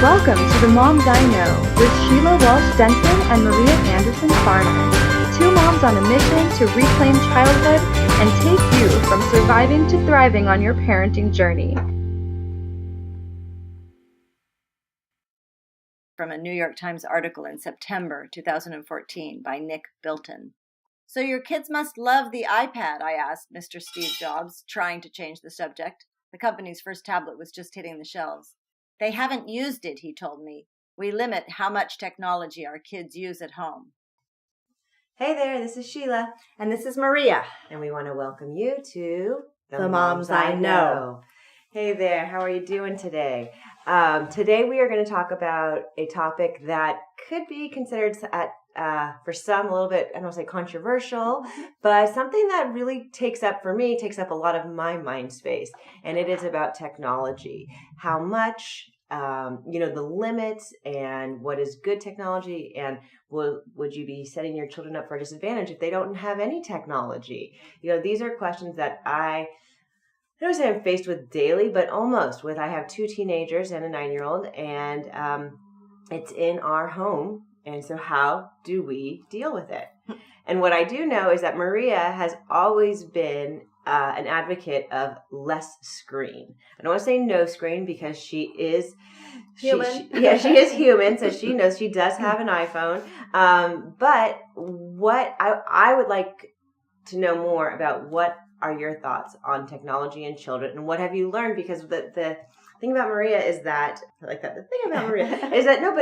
Welcome to The Moms I Know with Sheila Walsh-Denton and Maria Anderson-Farner. Two moms on a mission to reclaim childhood and take you from surviving to thriving on your parenting journey. From a New York Times article in September 2014 by Nick Bilton. So your kids must love the iPad, I asked Mr. Steve Jobs, trying to change the subject. The company's first tablet was just hitting the shelves. They haven't used it, he told me. We limit how much technology our kids use at home. Hey there, this is Sheila. And this is Maria. And we want to welcome you to The Moms I Know. Hey there, how are you doing today? Today we are going to talk about a topic that could be considered for some a little bit, I don't want to say controversial, but something that really takes up a lot of my mind space. And it is about technology. How much, the limits and what is good technology, and would you be setting your children up for a disadvantage if they don't have any technology? These are questions that I don't say I'm faced with daily, but almost with. I have two teenagers and a 9-year-old, and it's in our home. And so how do we deal with it? And what I do know is that Maria has always been an advocate of less screen. I don't want to say no screen because she is human. She is human, so she knows she does have an iPhone. But what I would like to know more about, what are your thoughts on technology and children, and what have you learned? Because the thing about Maria is that, the thing about Maria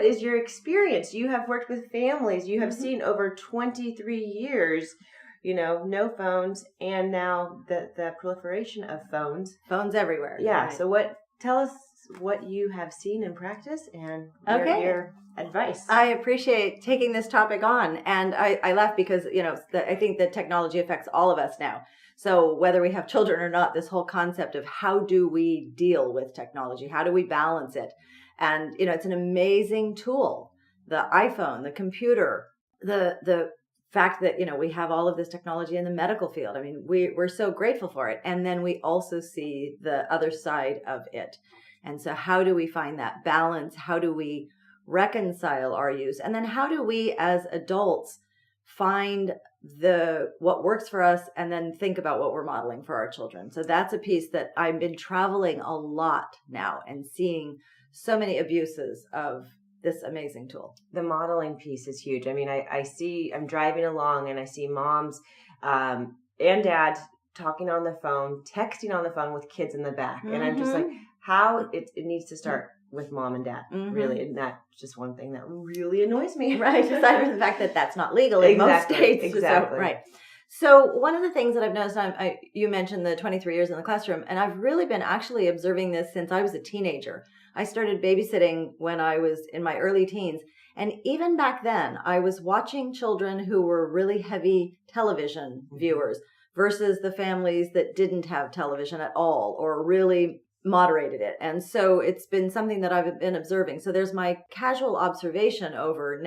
is your experience. You have worked with families. You have seen over 23 years, no phones, and now the proliferation of phones. Phones everywhere. Yeah. Right. So tell us what you have seen in practice and your advice. I appreciate taking this topic on. And I laugh because, I think that technology affects all of us now. So whether we have children or not, this whole concept of how do we deal with technology? How do we balance it? And, it's an amazing tool. The iPhone, the computer, the fact that, we have all of this technology in the medical field. I mean, we're so grateful for it. And then we also see the other side of it. And so how do we find that balance? How do we reconcile our use? And then how do we as adults find what works for us and then think about what we're modeling for our children? So that's a piece that I've been traveling a lot now and seeing so many abuses of this amazing tool. The modeling piece is huge. I mean, I'm driving along and I see moms and dads talking on the phone, texting on the phone with kids in the back. And I'm just like, how it needs to start with mom and dad, really. And that's just one thing that really annoys me. Right. Aside from the fact that that's not legal in most states. Exactly. So, right. So one of the things that I've noticed, you mentioned the 23 years in the classroom, and I've really been actually observing this since I was a teenager. I started babysitting when I was in my early teens. And even back then, I was watching children who were really heavy television viewers versus the families that didn't have television at all or really moderated it. And so it's been something that I've been observing. So there's my casual observation over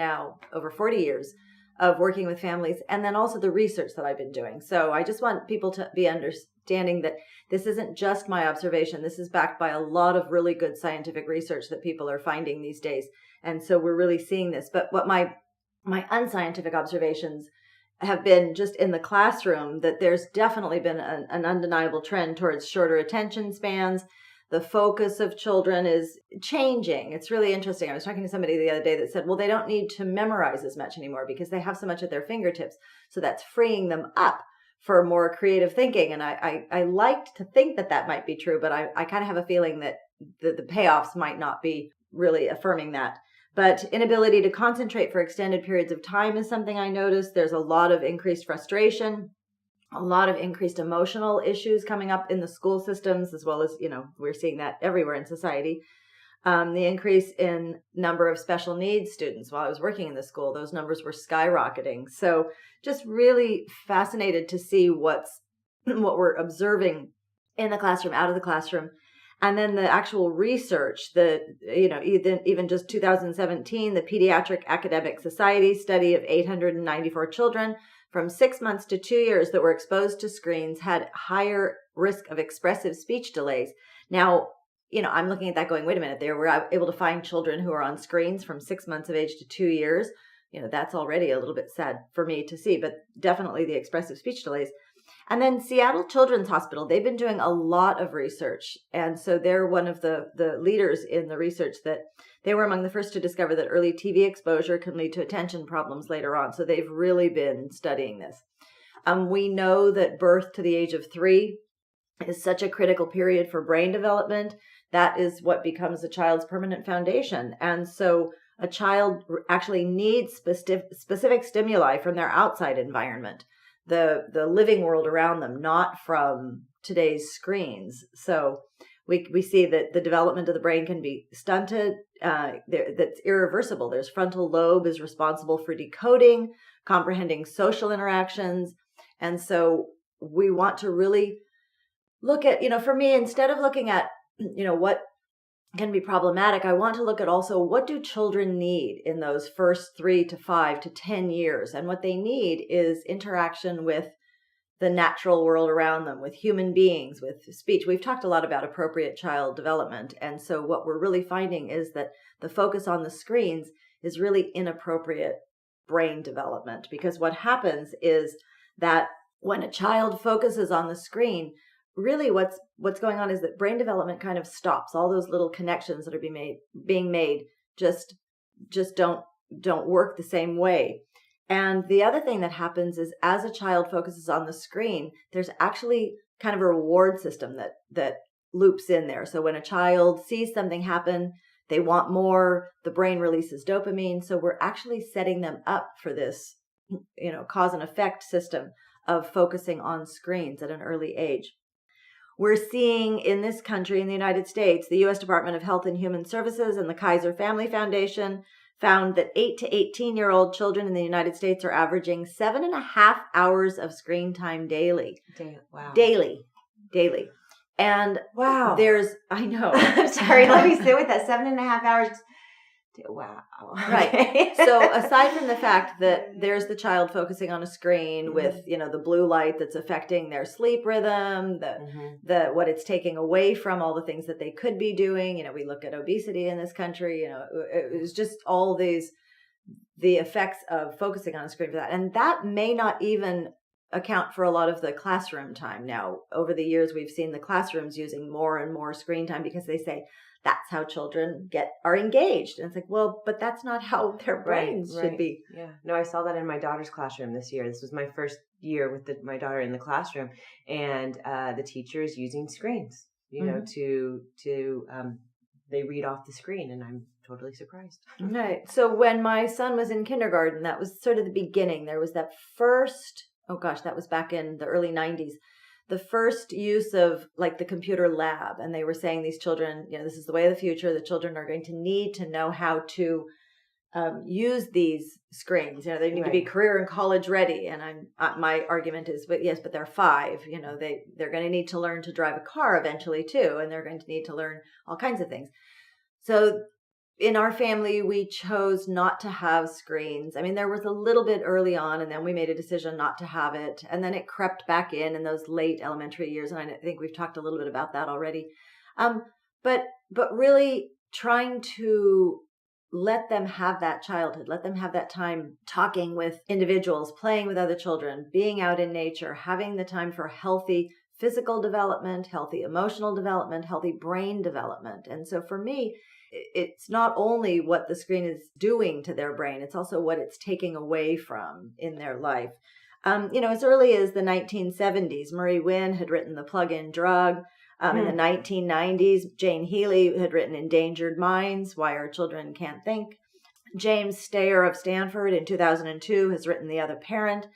40 years of working with families, and then also the research that I've been doing. So I just want people to be understanding that this isn't just my observation. This is backed by a lot of really good scientific research that people are finding these days. And so we're really seeing this. But what my unscientific observations have been just in the classroom, that there's definitely been an undeniable trend towards shorter attention spans. The focus of children is changing. It's really interesting. I was talking to somebody the other day that said, well, they don't need to memorize as much anymore because they have so much at their fingertips. So that's freeing them up for more creative thinking. And I liked to think that might be true, but I kind of have a feeling that the payoffs might not be really affirming that. But inability to concentrate for extended periods of time is something I noticed. There's a lot of increased frustration, a lot of increased emotional issues coming up in the school systems, as well as, we're seeing that everywhere in society. The increase in number of special needs students. While I was working in the school, those numbers were skyrocketing. So just really fascinated to see what we're observing in the classroom, out of the classroom. And then the actual research, even just 2017, the Pediatric Academic Society study of 894 children from 6 months to 2 years that were exposed to screens had higher risk of expressive speech delays. Now, I'm looking at that going, wait a minute, we're able to find children who are on screens from 6 months of age to 2 years. That's already a little bit sad for me to see, but definitely the expressive speech delays. And then Seattle Children's Hospital, they've been doing a lot of research. And so they're one of the leaders in the research that they were among the first to discover that early TV exposure can lead to attention problems later on. So they've really been studying this. We know that birth to the age of 3 is such a critical period for brain development. That is what becomes a child's permanent foundation. And so a child actually needs specific stimuli from their outside environment, the living world around them, not from today's screens. So we see that the development of the brain can be stunted. That's irreversible. There's frontal lobe is responsible for decoding, comprehending social interactions. And so we want to really look at, for me, instead of looking at, what can be problematic, I want to look at also what do children need in those first 3 to 5 to 10 years. And what they need is interaction with the natural world around them, with human beings, with speech. We've talked a lot about appropriate child development. And so what we're really finding is that the focus on the screens is really inappropriate brain development, because what happens is that when a child focuses on the screen, really what's going on is that brain development kind of stops. All those little connections that are being made just don't work the same way. And the other thing that happens is as a child focuses on the screen, there's actually kind of a reward system that loops in there. So when a child sees something happen, they want more, the brain releases dopamine. So we're actually setting them up for this, cause and effect system of focusing on screens at an early age. We're seeing in this country, in the United States, the U.S. Department of Health and Human Services and the Kaiser Family Foundation found that 8 to 18-year-old children in the United States are averaging 7.5 hours of screen time daily. Wow. Daily. And wow. I know. I'm sorry, let me sit with that 7.5 hours. Wow. Right. So aside from the fact that there's the child focusing on a screen with, the blue light that's affecting their sleep rhythm, the what it's taking away from all the things that they could be doing. We look at obesity in this country, it was just all the effects of focusing on a screen for that. And that may not even account for a lot of the classroom time. Now, over the years, we've seen the classrooms using more and more screen time because they say, that's how children are engaged. And it's like, well, but that's not how their brains should be. Yeah. No, I saw that in my daughter's classroom this year. This was my first year with my daughter in the classroom, and the teacher is using screens, they read off the screen, and I'm totally surprised. Right. So when my son was in kindergarten, that was sort of the beginning. There was that first, that was back in the early 90s. The first use of like the computer lab. And they were saying these children, this is the way of the future. The children are going to need to know how to use these screens. They need to be career and college ready. And my argument is, but they're 5. They're going to need to learn to drive a car eventually too. And they're going to need to learn all kinds of things. So in our family, we chose not to have screens. I mean, there was a little bit early on, and then we made a decision not to have it. And then it crept back in those late elementary years. And I think we've talked a little bit about that already. But really trying to let them have that childhood, let them have that time talking with individuals, playing with other children, being out in nature, having the time for healthy physical development, healthy emotional development, healthy brain development. And so for me, it's not only what the screen is doing to their brain, it's also what it's taking away from in their life. As early as the 1970s, Marie Wynn had written The Plug-in Drug. In the 1990s, Jane Healy had written Endangered Minds, Why Our Children Can't Think. James Stayer of Stanford in 2002 has written The Other Parent.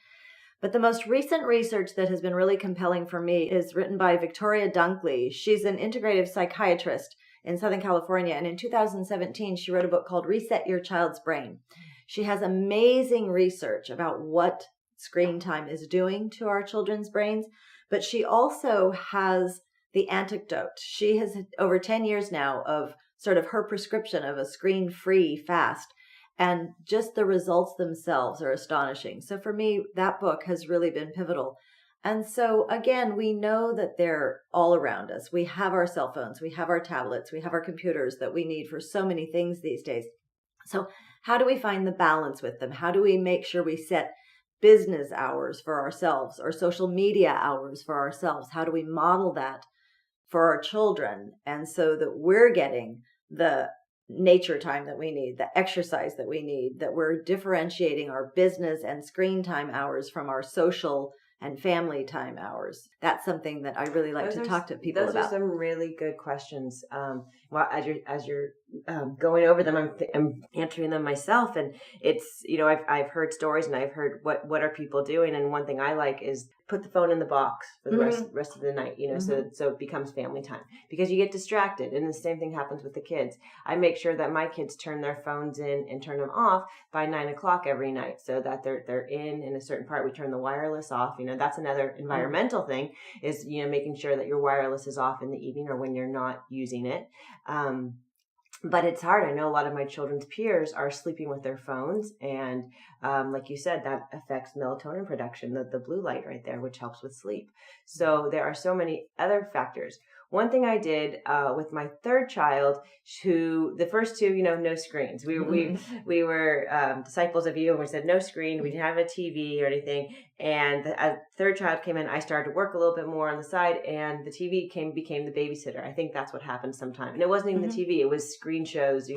But the most recent research that has been really compelling for me is written by Victoria Dunkley. She's an integrative psychiatrist in Southern California. And in 2017, she wrote a book called Reset Your Child's Brain. She has amazing research about what screen time is doing to our children's brains, but she also has the antidote. She has over 10 years now of sort of her prescription of a screen-free fast, and just the results themselves are astonishing. So for me, that book has really been pivotal. And so again, we know that they're all around us. We have our cell phones, we have our tablets, we have our computers that we need for so many things these days. So how do we find the balance with them? How do we make sure we set business hours for ourselves or social media hours for ourselves? How do we model that for our children? And so that we're getting the nature time that we need, the exercise that we need, that we're differentiating our business and screen time hours from our social and family time hours. That's something that I really like to talk to people about. Those are some really good questions. Well, as you're going over them, I'm answering them myself, and it's, I've heard stories and I've heard what are people doing, and one thing I like is put the phone in the box for the rest of the night, so it becomes family time, because you get distracted, and the same thing happens with the kids. I make sure that my kids turn their phones in and turn them off by 9:00 every night, so that they're in a certain part. We turn the wireless off. That's another environmental thing, is making sure that your wireless is off in the evening or when you're not using it. But it's hard. I know a lot of my children's peers are sleeping with their phones, and like you said, that affects melatonin production, the blue light right there, which helps with sleep. So there are so many other factors. One thing I did with my third child, who the first two, no screens. We were disciples of you, and we said no screen. We didn't have a TV or anything. And the third child came in. I started to work a little bit more on the side, and the TV became the babysitter. I think that's what happened sometime. And it wasn't even the TV; it was screen shows.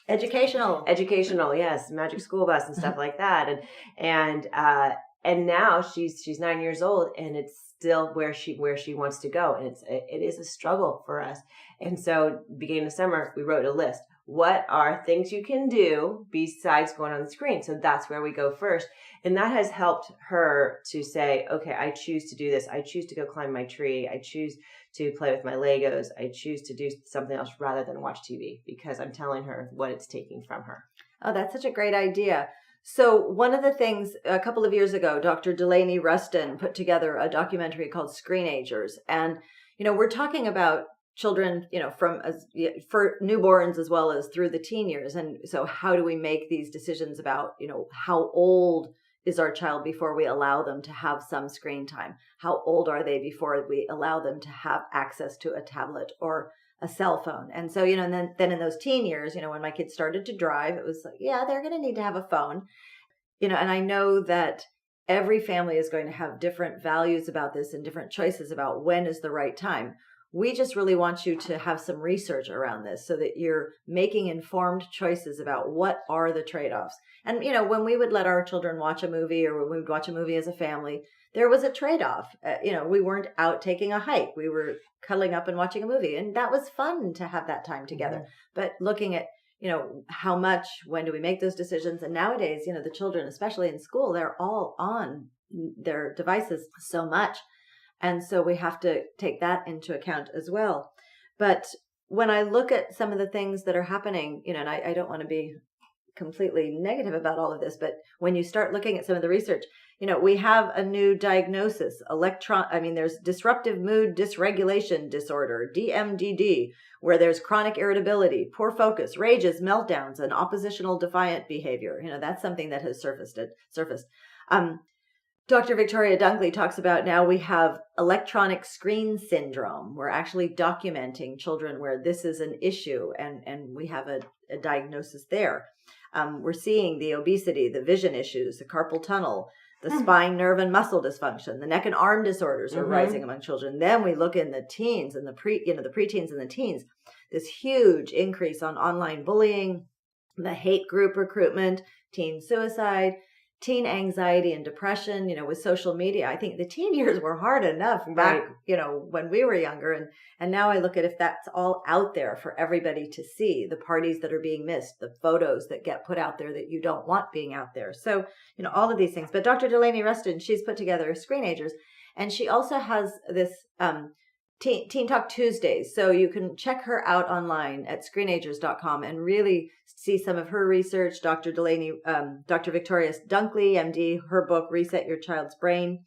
Educational, yes, Magic School Bus and stuff like that. And now she's 9 years old, and it's still where she wants to go, and it is a struggle for us. And so beginning of summer, we wrote a list. What are things you can do besides going on the screen? So that's where we go first. And that has helped her to say, okay, I choose to do this. I choose to go climb my tree. I choose to play with my Legos. I choose to do something else rather than watch TV, because I'm telling her what it's taking from her. Oh, that's such a great idea. So one of the things, a couple of years ago, Dr. Delaney Rustin put together a documentary called Agers. And, we're talking about children, for newborns as well as through the teen years. And so how do we make these decisions about, how old is our child before we allow them to have some screen time? How old are they before we allow them to have access to a tablet or a cell phone? And so, and then in those teen years, when my kids started to drive, it was like, yeah, they're going to need to have a phone, and I know that every family is going to have different values about this and different choices about when is the right time. We just really want you to have some research around this so that you're making informed choices about what are the trade-offs. And, when we would let our children watch a movie, or when we would watch a movie as a family, there was a trade-off. We weren't out taking a hike. We were cuddling up and watching a movie. And that was fun to have that time together. Mm-hmm. But looking at, how much, when do we make those decisions? And nowadays, the children, especially in school, they're all on their devices so much. And so we have to take that into account as well. But when I look at some of the things that are happening, and I don't want to be completely negative about all of this, but when you start looking at some of the research, we have a new diagnosis, there's disruptive mood dysregulation disorder, DMDD, where there's chronic irritability, poor focus, rages, meltdowns, and oppositional defiant behavior. That's something that has surfaced. Dr. Victoria Dunkley talks about now we have electronic screen syndrome. We're actually documenting children where this is an issue, and we have a diagnosis there. We're seeing the obesity, the vision issues, the carpal tunnel, the spine, nerve, and muscle dysfunction, the neck and arm disorders are rising among children. Then we look in the teens and the preteens and the teens, this huge increase on online bullying, the hate group recruitment, teen suicide, teen anxiety and depression, with social media. I think the teen years were hard enough back, when we were younger. And now I look at if that's all out there for everybody to see, the parties that are being missed, the photos that get put out there that you don't want being out there. So, all of these things. But Dr. Delaney Rustin, she's put together Agers, and she also has this Teen Talk Tuesdays. So you can check her out online at screenagers.com and really see some of her research. Dr. Victoria Dunkley, MD, her book, Reset Your Child's Brain.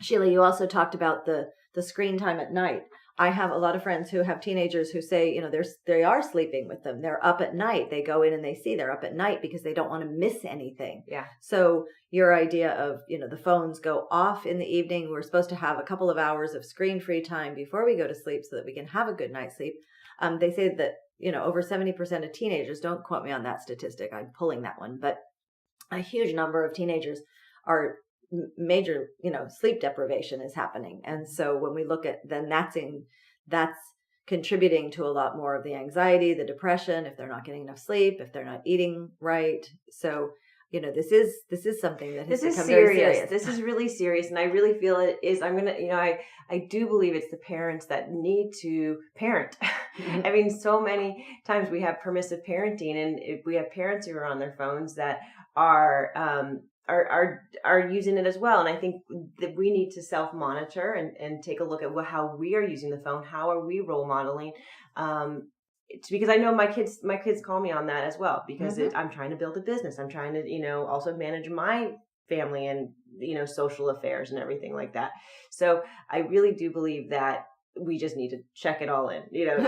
Sheila, you also talked about the the screen time at night. I have a lot of friends who have teenagers who say, they are sleeping with them. They're up at night. They go in and they see they're up at night because they don't want to miss anything. Yeah. So your idea of, the phones go off in the evening. We're supposed to have a couple of hours of screen-free time before we go to sleep so that we can have a good night's sleep. They say that, over 70% of teenagers, don't quote me on that statistic, I'm pulling that one, but a huge number of teenagers are major, sleep deprivation is happening. And so when we look at, then that's contributing to a lot more of the anxiety, the depression, if they're not getting enough sleep, if they're not eating right. So, this is something that has become very serious. This is really serious. And I really feel it is, I do believe it's the parents that need to parent. Mm-hmm. I mean, so many times we have permissive parenting, and if we have parents who are on their phones that are using it as well. And I think that we need to self-monitor and take a look at how we are using the phone. How are we role modeling? Because I know my kids call me on that as well, because I'm trying to build a business. I'm trying to, also manage my family and, social affairs and everything like that. So I really do believe that we just need to check it all in,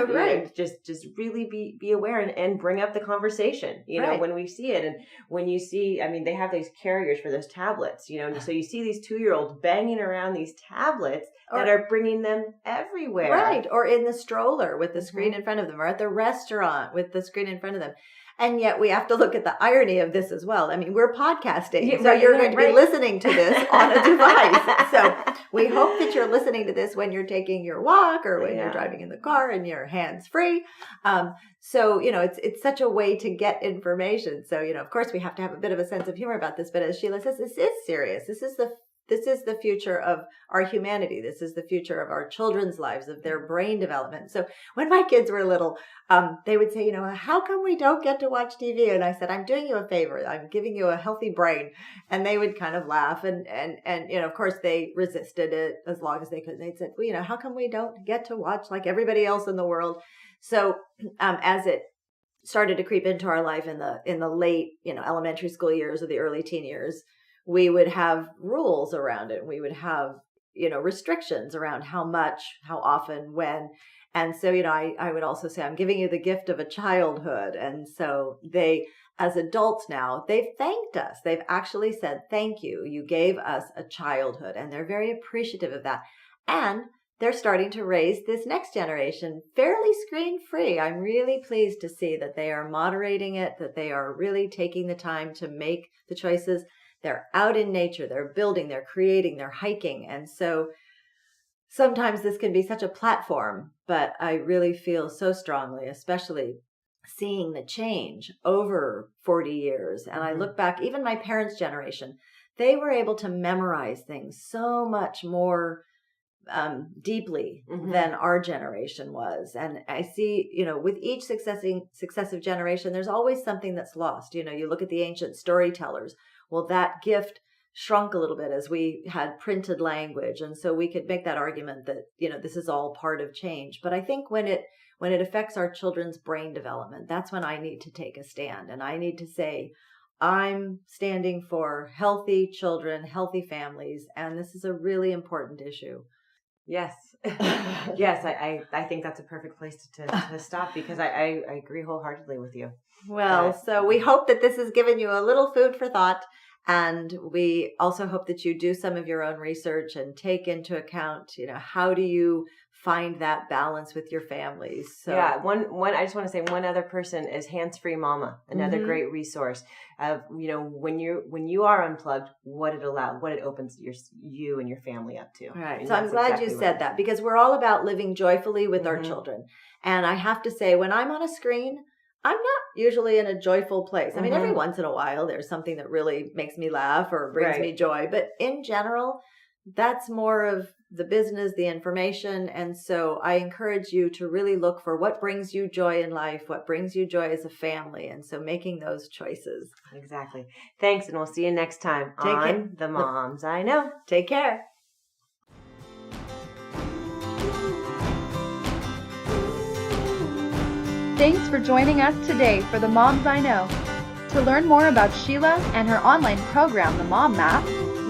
right. Just really be aware and bring up the conversation, right. when we see it. And when you see, they have these carriers for those tablets, so you see these 2-year-olds banging around these tablets that are bringing them everywhere. Right. Or in the stroller with the screen in front of them, or at the restaurant with the screen in front of them. And yet we have to look at the irony of this as well. I mean, we're podcasting, so you're going to be listening to this on a device. So we hope that you're listening to this when you're taking your walk or when you're driving in the car and you're hands-free. So, it's such a way to get information. So, of course, we have to have a bit of a sense of humor about this. But as Sheila says, this is serious. This is the future of our humanity. This is the future of our children's lives, of their brain development. So when my kids were little, they would say, how come we don't get to watch TV? And I said, I'm doing you a favor. I'm giving you a healthy brain. And they would kind of laugh. And of course, they resisted it as long as they could. They said, well, how come we don't get to watch like everybody else in the world? So as it started to creep into our life in the late, elementary school years or the early teen years, we would have rules around it. We would have, restrictions around how much, how often, when. And so, I would also say, I'm giving you the gift of a childhood. And so they, as adults now, they've thanked us. They've actually said, thank you. You gave us a childhood. And they're very appreciative of that. And they're starting to raise this next generation fairly screen-free. I'm really pleased to see that they are moderating it, that they are really taking the time to make the choices. They're out in nature, they're building, they're creating, they're hiking. And so sometimes this can be such a platform, but I really feel so strongly, especially seeing the change over 40 years. And I look back, even my parents' generation, they were able to memorize things so much more deeply than our generation was. And I see, with each successive generation, there's always something that's lost. You look at the ancient storytellers. Well, that gift shrunk a little bit as we had printed language. And so we could make that argument that, this is all part of change. But I think when it affects our children's brain development, that's when I need to take a stand. And I need to say, I'm standing for healthy children, healthy families. And this is a really important issue. Yes. Yes. I think that's a perfect place to stop, because I agree wholeheartedly with you. Well, so we hope that this has given you a little food for thought. And we also hope that you do some of your own research and take into account, how do you find that balance with your families? So yeah, one I just want to say one other person is Hands Free Mama, another great resource of, when you are unplugged, what it opens you and your family up to. Right. So I'm glad you said that, because we're all about living joyfully with our children. And I have to say, when I'm on a screen, I'm not usually in a joyful place. I mean, every once in a while, there's something that really makes me laugh or brings me joy. But in general, that's more of the business, the information. And so I encourage you to really look for what brings you joy in life, what brings you joy as a family. And so making those choices. Exactly. Thanks. And we'll see you next time on The Moms I Know. Take care. Thanks for joining us today for The Moms I Know. To learn more about Sheila and her online program, The Mom Map,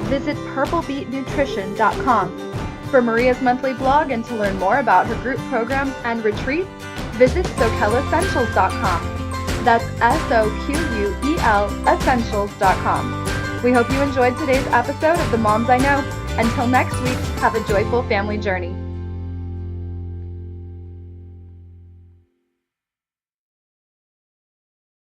visit purplebeetnutrition.com. For Maria's monthly blog and to learn more about her group programs and retreats, visit SoquelEssentials.com. That's SOQUEL Essentials.com. We hope you enjoyed today's episode of The Moms I Know. Until next week, have a joyful family journey.